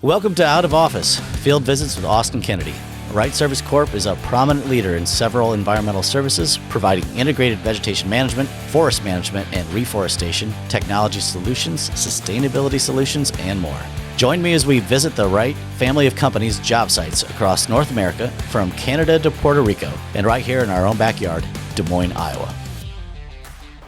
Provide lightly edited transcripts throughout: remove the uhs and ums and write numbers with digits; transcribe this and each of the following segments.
Welcome to Out of Office, Field Visits with Austin Kennedy. Wright Service Corp is a prominent leader in several environmental services, providing integrated vegetation management, forest management and reforestation, technology solutions, sustainability solutions, and more. Join me as we visit the Wright family of companies' job sites across North America, from Canada to Puerto Rico, and right here in our own backyard, Des Moines, Iowa.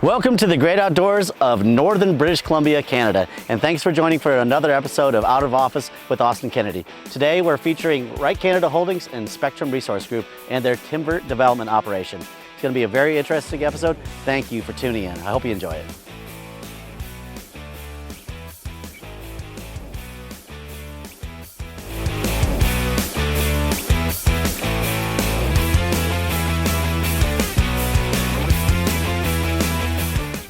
Welcome to the great outdoors of northern British Columbia, Canada, and thanks for joining for another episode of Out of Office with Austin Kennedy. Today we're featuring Wright Canada Holdings and Spectrum Resource Group and their timber development operation. It's going to be a very interesting episode. Thank you for tuning in. I hope you enjoy it.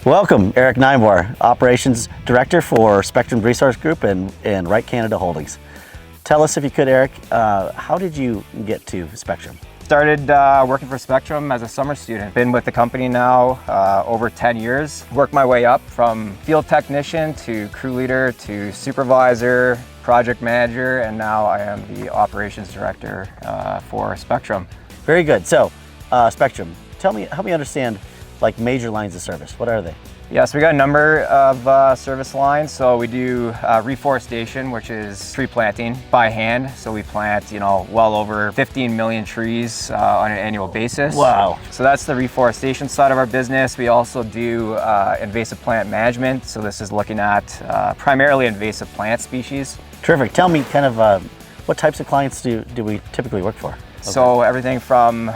Welcome, Eric Nymor, Operations Director for Spectrum Resource Group and Wright Canada Holdings. Tell us, if you could, Eric, how did you get to Spectrum? Started working for Spectrum as a summer student. Been with the company now over 10 years. Worked my way up from field technician to crew leader to supervisor, project manager, and now I am the Operations Director for Spectrum. Very good. So, Spectrum, help me understand, like, major lines of service. What are they? Yeah, so we got a number of service lines. So we do reforestation, which is tree planting by hand. So we plant, well over 15 million trees on an annual basis. Wow. So that's the reforestation side of our business. We also do invasive plant management. So this is looking at primarily invasive plant species. Terrific. Tell me kind of what types of clients do we typically work for? Okay. So everything from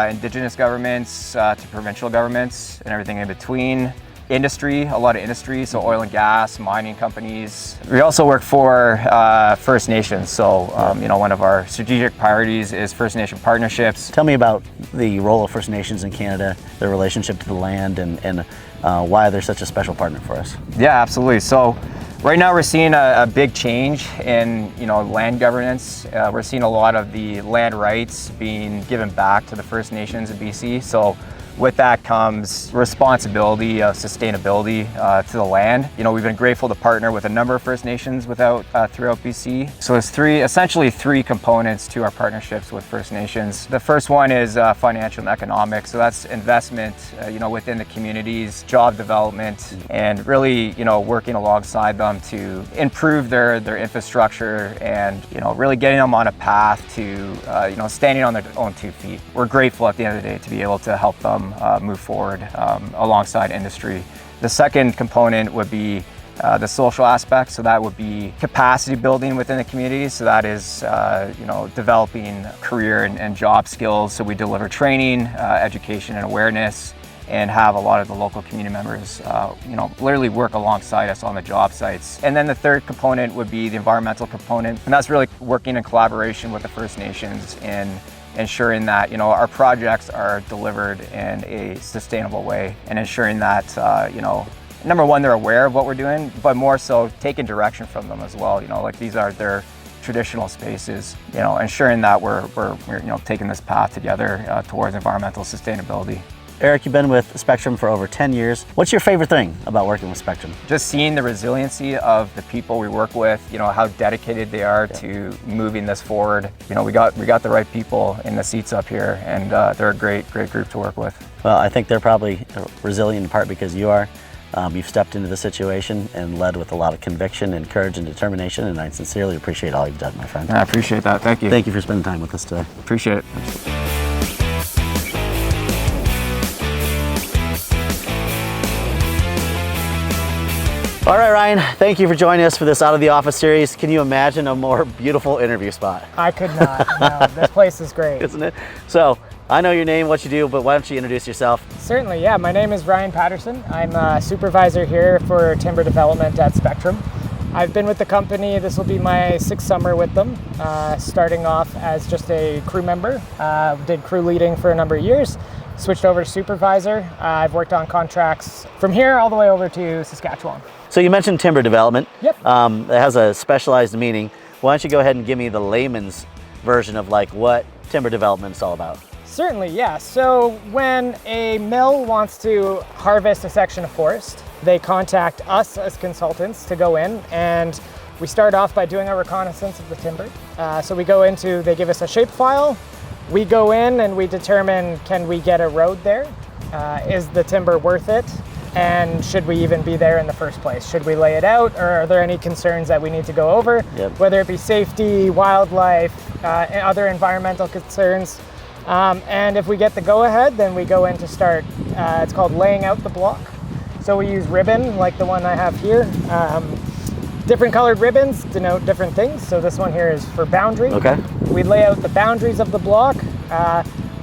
indigenous governments to provincial governments and everything in between. Industry, a lot of industry, so oil and gas, mining companies. We also work for First Nations. So, one of our strategic priorities is First Nation partnerships. Tell me about the role of First Nations in Canada, their relationship to the land, and why they're such a special partner for us. Yeah, absolutely. So right now we're seeing a big change in land governance. We're seeing a lot of the land rights being given back to the First Nations in BC. So with that comes responsibility of sustainability to the land. We've been grateful to partner with a number of First Nations throughout BC. So there's essentially three components to our partnerships with First Nations. The first one is financial and economic. So that's investment, within the communities, job development, and really, working alongside them to improve their infrastructure and, really getting them on a path to, standing on their own 2 feet. We're grateful at the end of the day to be able to help them move forward alongside industry. The second component would be the social aspect. So that would be capacity building within the community. So that is, developing career and job skills. So we deliver training, education and awareness, and have a lot of the local community members, literally work alongside us on the job sites. And then the third component would be the environmental component. And that's really working in collaboration with the First Nations in ensuring that our projects are delivered in a sustainable way, and ensuring that number one, they're aware of what we're doing, but more so taking direction from them as well. Like, these are their traditional spaces. Ensuring that we're taking this path together towards environmental sustainability. Eric, you've been with Spectrum for over 10 years. What's your favorite thing about working with Spectrum? Just seeing the resiliency of the people we work with, how dedicated they are to moving this forward. We got the right people in the seats up here, and they're a great group to work with. Well, I think they're probably resilient in part because you are. You've stepped into the situation and led with a lot of conviction and courage and determination, and I sincerely appreciate all you've done, my friend. I appreciate that. Thank you. Thank you for spending time with us today. Appreciate it. All right, Ryan, thank you for joining us for this Out of the Office series. Can you imagine a more beautiful interview spot? I could not. No, this place is great. Isn't it? So, I know your name, what you do, but why don't you introduce yourself? Certainly, yeah. My name is Ryan Patterson. I'm a supervisor here for timber development at Spectrum. I've been with the company, this will be my 6th summer with them, starting off as just a crew member. Did crew leading for a number of years, switched over to supervisor. I've worked on contracts from here all the way over to Saskatchewan. So you mentioned timber development. Yep. It has a specialized meaning. Why don't you go ahead and give me the layman's version of what timber development is all about? Certainly, yeah. So when a mill wants to harvest a section of forest, they contact us as consultants to go in and We start off by doing a reconnaissance of the timber. So we go into, they give us a shape file. We go in and we determine, can we get a road there? Is the timber worth it? And should we even be there in the first place? Should we lay it out, or are there any concerns that we need to go over? Yep. Whether it be safety, wildlife, other environmental concerns. And if we get the go-ahead, then we go in to start, it's called laying out the block. So we use ribbon, like the one I have here. Different colored ribbons denote different things. So this one here is for boundary. Okay. We lay out the boundaries of the block,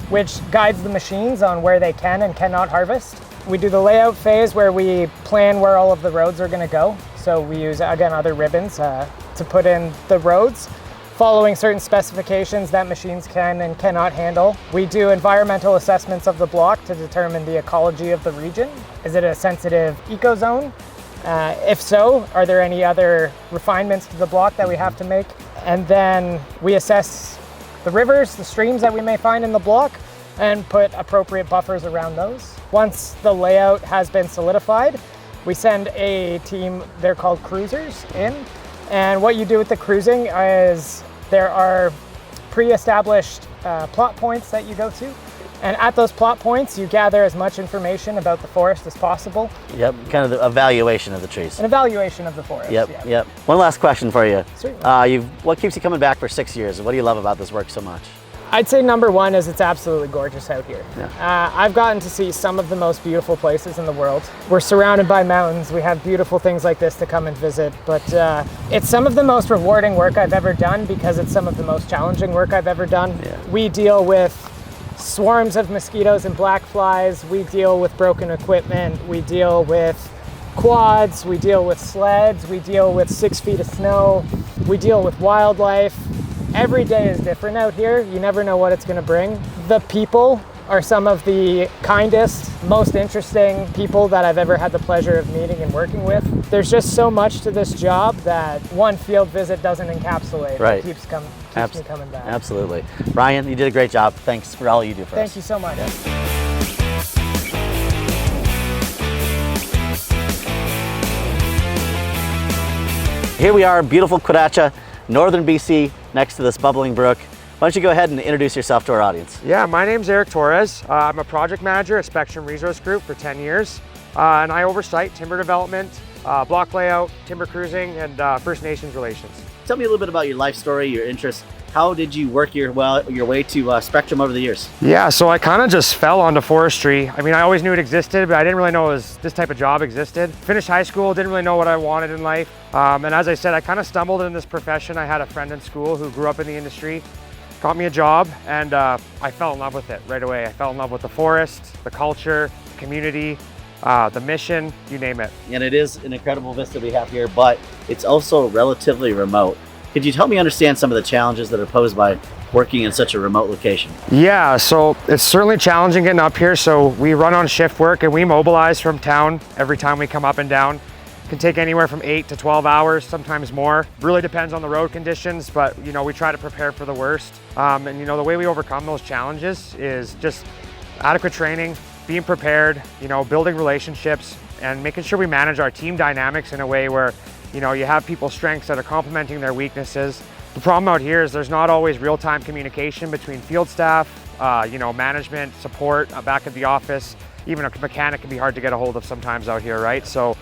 which guides the machines on where they can and cannot harvest. We do the layout phase where we plan where all of the roads are going to go. So we use, again, other ribbons to put in the roads, following certain specifications that machines can and cannot handle. We do environmental assessments of the block to determine the ecology of the region. Is it a sensitive ecozone? If so, are there any other refinements to the block that we have to make? And then we assess the rivers, the streams that we may find in the block, and put appropriate buffers around those. Once the layout has been solidified, we send a team, they're called cruisers, in. And what you do with the cruising is there are pre-established plot points that you go to. And at those plot points, you gather as much information about the forest as possible. Yep, kind of the evaluation of the trees. An evaluation of the forest. Yep, yeah. yep. One last question for you. Certainly. What keeps you coming back for 6 years? What do you love about this work so much? I'd say number one is it's absolutely gorgeous out here. Yeah. I've gotten to see some of the most beautiful places in the world. We're surrounded by mountains. We have beautiful things like this to come and visit, but it's some of the most rewarding work I've ever done because it's some of the most challenging work I've ever done. Yeah. We deal with swarms of mosquitoes and black flies. We deal with broken equipment. We deal with quads. We deal with sleds. We deal with 6 feet of snow. We deal with wildlife. Every day is different out here. You never know what it's going to bring. The people are some of the kindest, most interesting people that I've ever had the pleasure of meeting and working with. There's just so much to this job that one field visit doesn't encapsulate. Right. It keeps me coming back. Absolutely. Ryan, you did a great job. Thanks for all you do for us. Thank you so much. Here we are, beautiful Quadacha, northern BC, next to this bubbling brook. Why don't you go ahead and introduce yourself to our audience? Yeah, my name's Eric Torres. I'm a project manager at Spectrum Resource Group for 10 years, and I oversight timber development, block layout, timber cruising, and First Nations relations. Tell me a little bit about your life story, your interests. How did you work your way to Spectrum over the years? Yeah, so I kind of just fell onto forestry. I mean, I always knew it existed, but I didn't really know this type of job existed. Finished high school, didn't really know what I wanted in life. And as I said, I kind of stumbled in this profession. I had a friend in school who grew up in the industry, got me a job, and I fell in love with it right away. I fell in love with the forest, the culture, the community, the mission, you name it. And it is an incredible vista we have here, but it's also relatively remote. Could you help me understand some of the challenges that are posed by working in such a remote location? Yeah, so it's certainly challenging getting up here. So we run on shift work and we mobilize from town every time we come up and down. It can take anywhere from 8 to 12 hours, sometimes more. Really depends on the road conditions, but you know, we try to prepare for the worst. And you know, the way we overcome those challenges is just adequate training, being prepared, you know, building relationships, and making sure we manage our team dynamics in a way where you know, you have people's strengths that are complementing their weaknesses. The problem out here is there's not always real-time communication between field staff, you know, management, support back at the office. Even a mechanic can be hard to get a hold of sometimes out here, right? So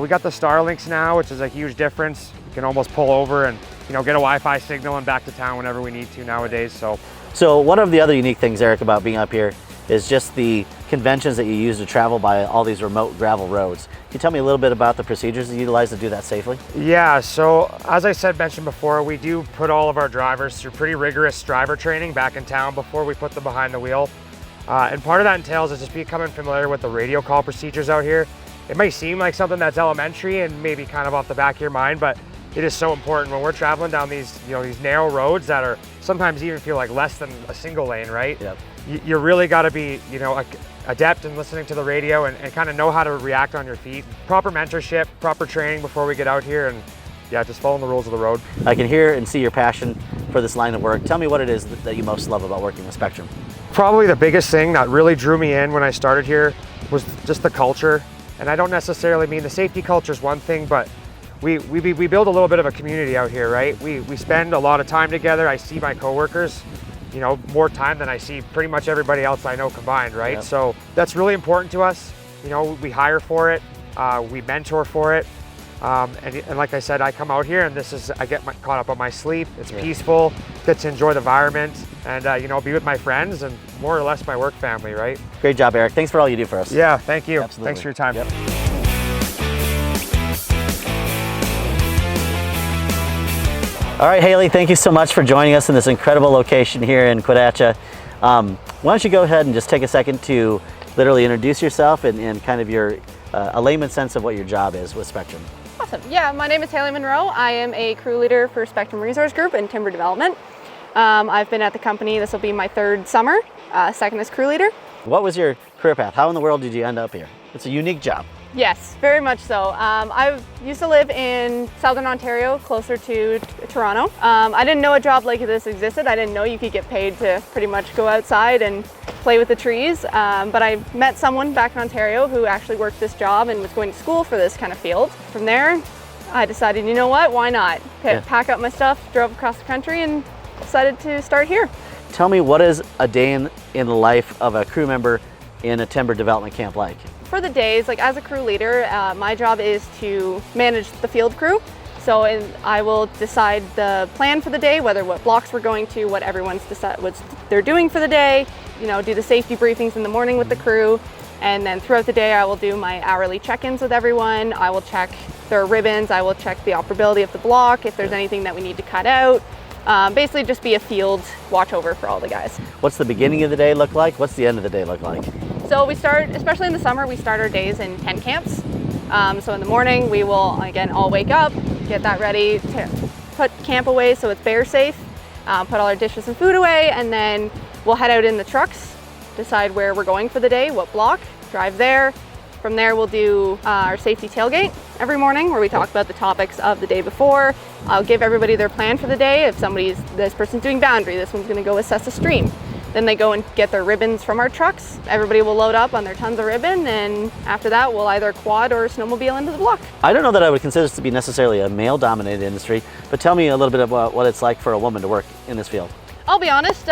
we got the Starlinks now, which is a huge difference. We can almost pull over and, you know, get a Wi-Fi signal and back to town whenever we need to nowadays. So one of the other unique things, Eric, about being up here is just the conventions that you use to travel by all these remote gravel roads. Can you tell me a little bit about the procedures that you utilize to do that safely? Yeah, so as I mentioned before, we do put all of our drivers through pretty rigorous driver training back in town before we put them behind the wheel. And part of that entails is just becoming familiar with the radio call procedures out here. It may seem like something that's elementary and maybe kind of off the back of your mind, but it is so important when we're traveling down these, you know, these narrow roads that are sometimes even feel like less than a single lane, right? Yep. You really got to be, you know, adept in listening to the radio and kind of know how to react on your feet. Proper mentorship, proper training before we get out here, and yeah, just following the rules of the road. I can hear and see your passion for this line of work. Tell me what it is that you most love about working with Spectrum. Probably the biggest thing that really drew me in when I started here was just the culture. And I don't necessarily mean the safety culture is one thing, but we build a little bit of a community out here, right? We spend a lot of time together. I see my coworkers, you know, more time than I see pretty much everybody else I know combined, right? Yep. So that's really important to us. You know, we hire for it, we mentor for it. And like I said, I come out here and I get caught up on my sleep. It's peaceful, get to enjoy the environment and, you know, be with my friends and more or less my work family, right? Great job, Eric. Thanks for all you do for us. Yeah, thank you. Absolutely. Thanks for your time. Yep. All right, Haley, thank you so much for joining us in this incredible location here in Quadacha. Why don't you go ahead and just take a second to literally introduce yourself and kind of a layman's sense of what your job is with Spectrum. Awesome. Yeah, my name is Haley Monroe. I am a crew leader for Spectrum Resource Group in timber development. I've been at the company, this will be my 3rd summer, 2nd as crew leader. What was your career path? How in the world did you end up here? It's a unique job. Yes, very much so. I used to live in Southern Ontario, closer to Toronto. I didn't know a job like this existed. I didn't know you could get paid to pretty much go outside and play with the trees. But I met someone back in Ontario who actually worked this job and was going to school for this kind of field. From there, I decided, you know what, why not? Pack up my stuff, drove across the country and decided to start here. Tell me, what is a day in the life of a crew member in a timber development camp like? For the days, like as a crew leader, my job is to manage the field crew. So I will decide the plan for the day, what blocks we're going to, what everyone's what they're doing for the day, you know, do the safety briefings in the morning with the crew. And then throughout the day, I will do my hourly check-ins with everyone. I will check their ribbons. I will check the operability of the block, if there's anything that we need to cut out. Basically just be a field watch over for all the guys. What's the beginning of the day look like? What's the end of the day look like? So we start, especially in the summer, we start our days in tent camps. So in the morning, we will, again, all wake up, get that ready, put camp away so it's bear safe, put all our dishes and food away, and then we'll head out in the trucks, decide where we're going for the day, what block, drive there. From there, we'll do our safety tailgate every morning where we talk about the topics of the day before. I'll give everybody their plan for the day. If this person's doing boundary, this one's gonna go assess a stream. Then they go and get their ribbons from our trucks. Everybody will load up on their tons of ribbon, and after that, we'll either quad or snowmobile into the block. I don't know that I would consider this to be necessarily a male-dominated industry, but tell me a little bit about what it's like for a woman to work in this field. I'll be honest,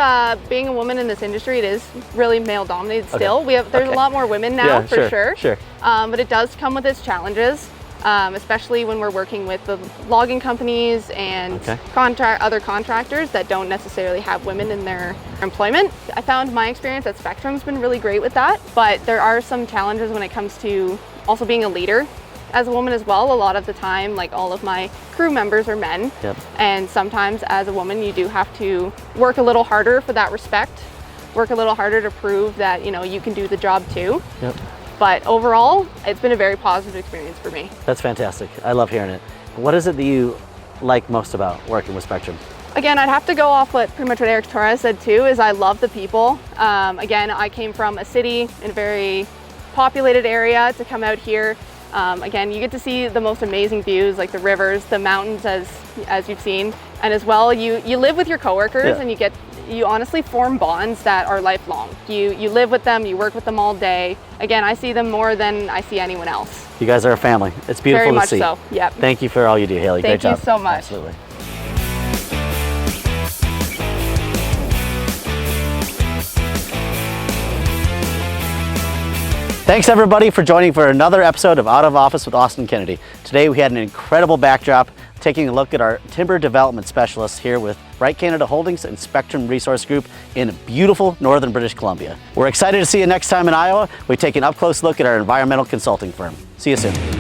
being a woman in this industry, it is really male-dominated still. There's a lot more women now, for sure. But it does come with its challenges, especially when we're working with the logging companies and other contractors that don't necessarily have women in their employment. I found my experience at Spectrum's been really great with that, but there are some challenges when it comes to also being a leader. As a woman as well, a lot of the time, like all of my crew members are men. And sometimes as a woman, you do have to work a little harder for that respect, work a little harder to prove that, you know, you can do the job too. But overall, it's been a very positive experience for me. That's fantastic. I love hearing it. What is it that you like most about working with Spectrum? Again, I'd have to go off pretty much what Eric Torres said too, is I love the people. Again, I came from a city in a very populated area to come out here. Again, you get to see the most amazing views, like the rivers, the mountains, as you've seen, and as well, you live with your coworkers, and you honestly form bonds that are lifelong. You live with them, you work with them all day. Again, I see them more than I see anyone else. You guys are a family. It's beautiful to see. Very much so. Yep. Thank you for all you do, Haley. Great job. Thank you so much. Absolutely. Thanks everybody for joining for another episode of Out of Office with Austin Kennedy. Today we had an incredible backdrop taking a look at our timber development specialists here with Wright Canada Holdings and Spectrum Resource Group in beautiful northern British Columbia. We're excited to see you next time in Iowa. We take an up-close look at our environmental consulting firm. See you soon.